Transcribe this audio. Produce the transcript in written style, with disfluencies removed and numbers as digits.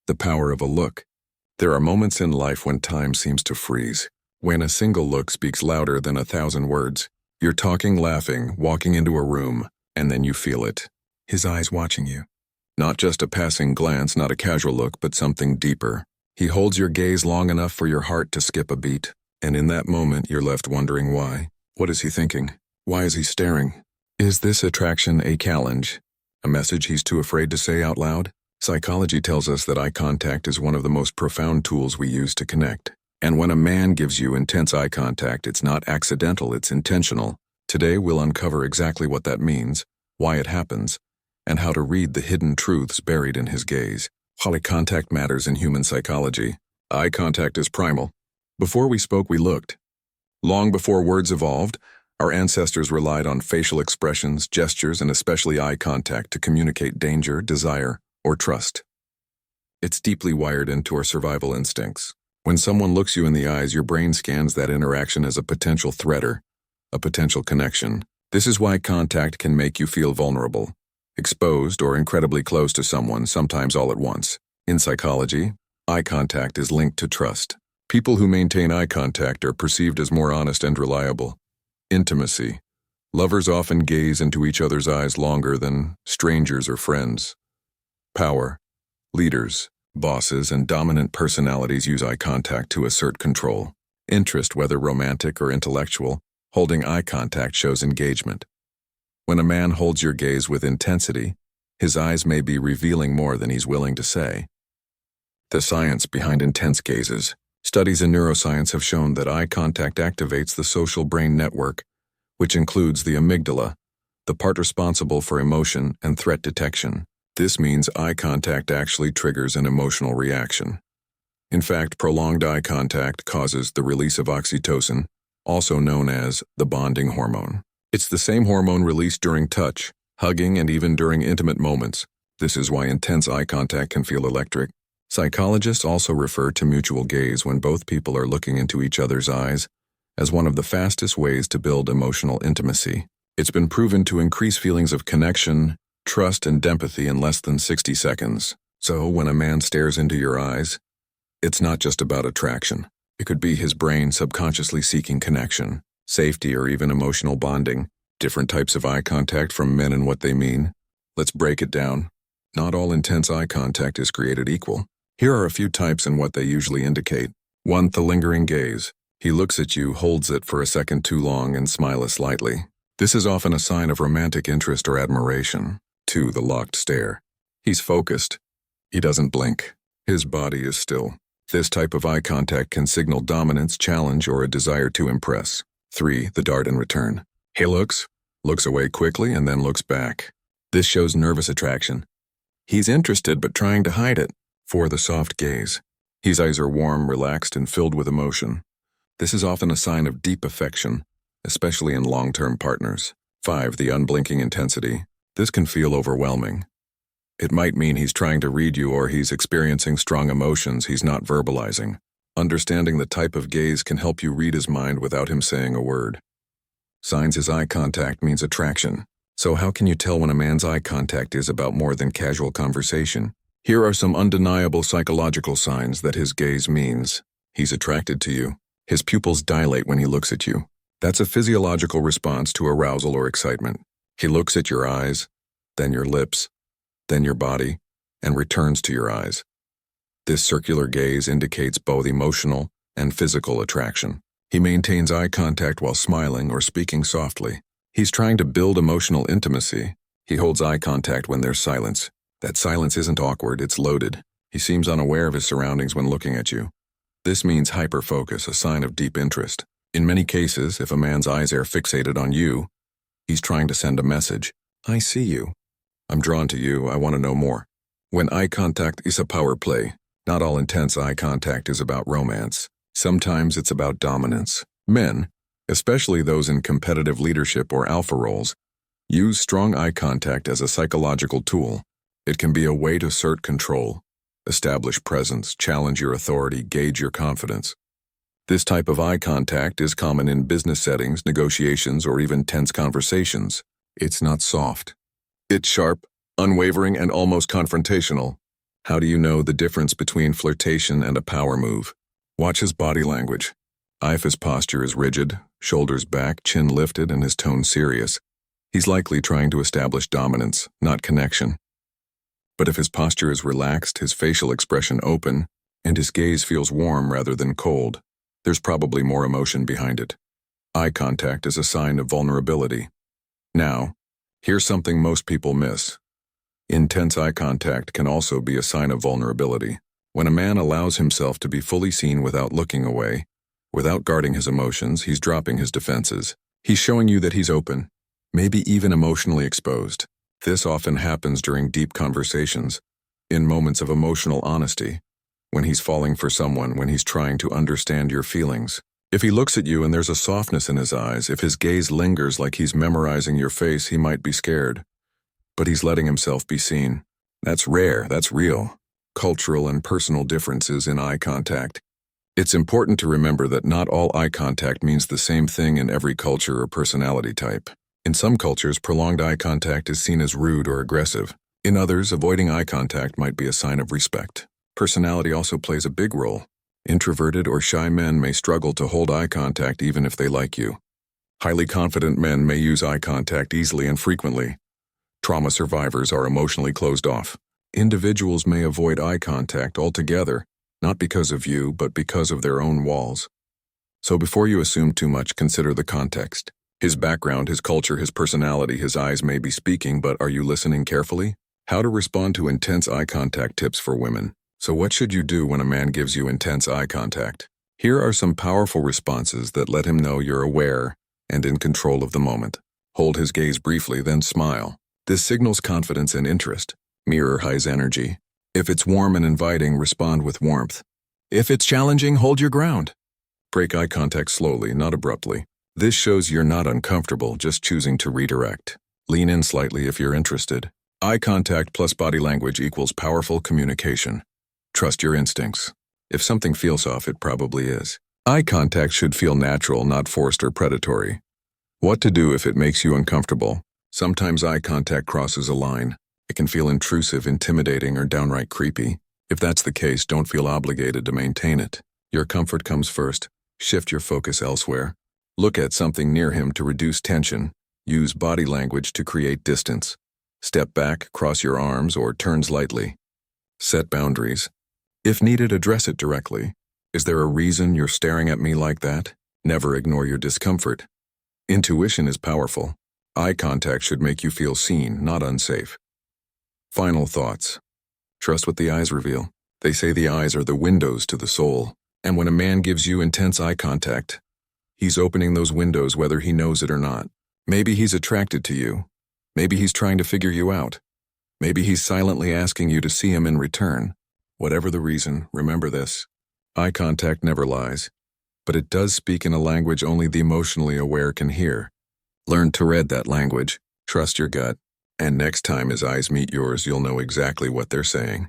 The power of a look. There are moments in life when time seems to freeze. When a single look speaks louder than 1,000 words. You're talking, laughing, walking into a room, and then you feel it. His eyes watching you. Not just a passing glance, not a casual look, but something deeper. He holds your gaze long enough for your heart to skip a beat, and in that moment you're left wondering why. What is he thinking? Why is he staring? Is this attraction a challenge? A message he's too afraid to say out loud? Psychology tells us that eye contact is one of the most profound tools we use to connect. And when a man gives you intense eye contact, it's not accidental, it's intentional. Today we'll uncover exactly what that means, why it happens, and how to read the hidden truths buried in his gaze. Eye contact matters in human psychology. Eye contact is primal. Before we spoke, we looked. Long before words evolved, our ancestors relied on facial expressions, gestures, and especially eye contact to communicate danger, desire, or trust. It's deeply wired into our survival instincts. When someone looks you in the eyes, your brain scans that interaction as a potential threat or a potential connection. This is why contact can make you feel vulnerable, exposed, or incredibly close to someone, sometimes all at once. In psychology, eye contact is linked to trust. People who maintain eye contact are perceived as more honest and reliable. Intimacy. Lovers often gaze into each other's eyes longer than strangers or friends. Power. Leaders, bosses, and dominant personalities use eye contact to assert control. Interest, whether romantic or intellectual, holding eye contact shows engagement. When a man holds your gaze with intensity, his eyes may be revealing more than he's willing to say. The science behind intense gazes. Studies in neuroscience have shown that eye contact activates the social brain network, which includes the amygdala, the part responsible for emotion and threat detection. This means eye contact actually triggers an emotional reaction. In fact, prolonged eye contact causes the release of oxytocin, also known as the bonding hormone. It's the same hormone released during touch, hugging, and even during intimate moments. This is why intense eye contact can feel electric. Psychologists also refer to mutual gaze when both people are looking into each other's eyes as one of the fastest ways to build emotional intimacy. It's been proven to increase feelings of connection, trust, and empathy in less than 60 seconds. So when a man stares into your eyes, it's not just about attraction. It could be his brain subconsciously seeking connection, safety, or even emotional bonding. Different types of eye contact from men and what they mean. Let's break it down. Not all intense eye contact is created equal. Here are a few types and what they usually indicate. 1. The lingering gaze. He looks at you, holds it for a second too long, and smiles slightly. This is often a sign of romantic interest or admiration. 2. The locked stare. He's focused. He doesn't blink. His body is still. This type of eye contact can signal dominance, challenge, or a desire to impress. 3. The dart in return. He looks away quickly, and then looks back. This shows nervous attraction. He's interested but trying to hide it. 4. The soft gaze. His eyes are warm, relaxed, and filled with emotion. This is often a sign of deep affection, especially in long-term partners. 5. The unblinking intensity. This can feel overwhelming. It might mean he's trying to read you or he's experiencing strong emotions he's not verbalizing. Understanding the type of gaze can help you read his mind without him saying a word. Signs his eye contact means attraction. So how can you tell when a man's eye contact is about more than casual conversation? Here are some undeniable psychological signs that his gaze means he's attracted to you. His pupils dilate when he looks at you. That's a physiological response to arousal or excitement. He looks at your eyes, then your lips, then your body, and returns to your eyes. This circular gaze indicates both emotional and physical attraction. He maintains eye contact while smiling or speaking softly. He's trying to build emotional intimacy. He holds eye contact when there's silence. That silence isn't awkward, it's loaded. He seems unaware of his surroundings when looking at you. This means hyperfocus, a sign of deep interest. In many cases, if a man's eyes are fixated on you, he's trying to send a message. I see you. I'm drawn to you, I want to know more. When eye contact is a power play, not all intense eye contact is about romance. Sometimes it's about dominance. Men, especially those in competitive leadership or alpha roles, use strong eye contact as a psychological tool. It can be a way to assert control, establish presence, challenge your authority, gauge your confidence. This type of eye contact is common in business settings, negotiations, or even tense conversations. It's not soft. It's sharp, unwavering, and almost confrontational. How do you know the difference between flirtation and a power move? Watch his body language. If his posture is rigid, shoulders back, chin lifted, and his tone serious, he's likely trying to establish dominance, not connection. But if his posture is relaxed, his facial expression open, and his gaze feels warm rather than cold, there's probably more emotion behind it. Eye contact is a sign of vulnerability. Now, here's something most people miss. Intense eye contact can also be a sign of vulnerability. When a man allows himself to be fully seen without looking away, without guarding his emotions, he's dropping his defenses. He's showing you that he's open, maybe even emotionally exposed. This often happens during deep conversations, in moments of emotional honesty, when he's falling for someone, when he's trying to understand your feelings. If he looks at you and there's a softness in his eyes, if his gaze lingers like he's memorizing your face, he might be scared. But he's letting himself be seen. That's rare, that's real. Cultural and personal differences in eye contact. It's important to remember that not all eye contact means the same thing in every culture or personality type. In some cultures, prolonged eye contact is seen as rude or aggressive. In others, avoiding eye contact might be a sign of respect. Personality also plays a big role. Introverted or shy men may struggle to hold eye contact even if they like you. Highly confident men may use eye contact easily and frequently. Trauma survivors are emotionally closed off. Individuals may avoid eye contact altogether, not because of you, but because of their own walls. So before you assume too much, consider the context. His background, his culture, his personality, his eyes may be speaking, but are you listening carefully? How to respond to intense eye contact tips for women. So what should you do when a man gives you intense eye contact? Here are some powerful responses that let him know you're aware and in control of the moment. Hold his gaze briefly, then smile. This signals confidence and interest. Mirror his energy. If it's warm and inviting, respond with warmth. If it's challenging, hold your ground. Break eye contact slowly, not abruptly. This shows you're not uncomfortable, just choosing to redirect. Lean in slightly if you're interested. Eye contact plus body language equals powerful communication. Trust your instincts. If something feels off, it probably is. Eye contact should feel natural, not forced or predatory. What to do if it makes you uncomfortable? Sometimes eye contact crosses a line. It can feel intrusive, intimidating, or downright creepy. If that's the case, don't feel obligated to maintain it. Your comfort comes first. Shift your focus elsewhere. Look at something near him to reduce tension. Use body language to create distance. Step back, cross your arms, or turn slightly. Set boundaries. If needed, address it directly. Is there a reason you're staring at me like that? Never ignore your discomfort. Intuition is powerful. Eye contact should make you feel seen, not unsafe. Final thoughts. Trust what the eyes reveal. They say the eyes are the windows to the soul. And when a man gives you intense eye contact, he's opening those windows whether he knows it or not. Maybe he's attracted to you. Maybe he's trying to figure you out. Maybe he's silently asking you to see him in return. Whatever the reason, remember this. Eye contact never lies, but it does speak in a language only the emotionally aware can hear. Learn to read that language, trust your gut, and next time his eyes meet yours, you'll know exactly what they're saying.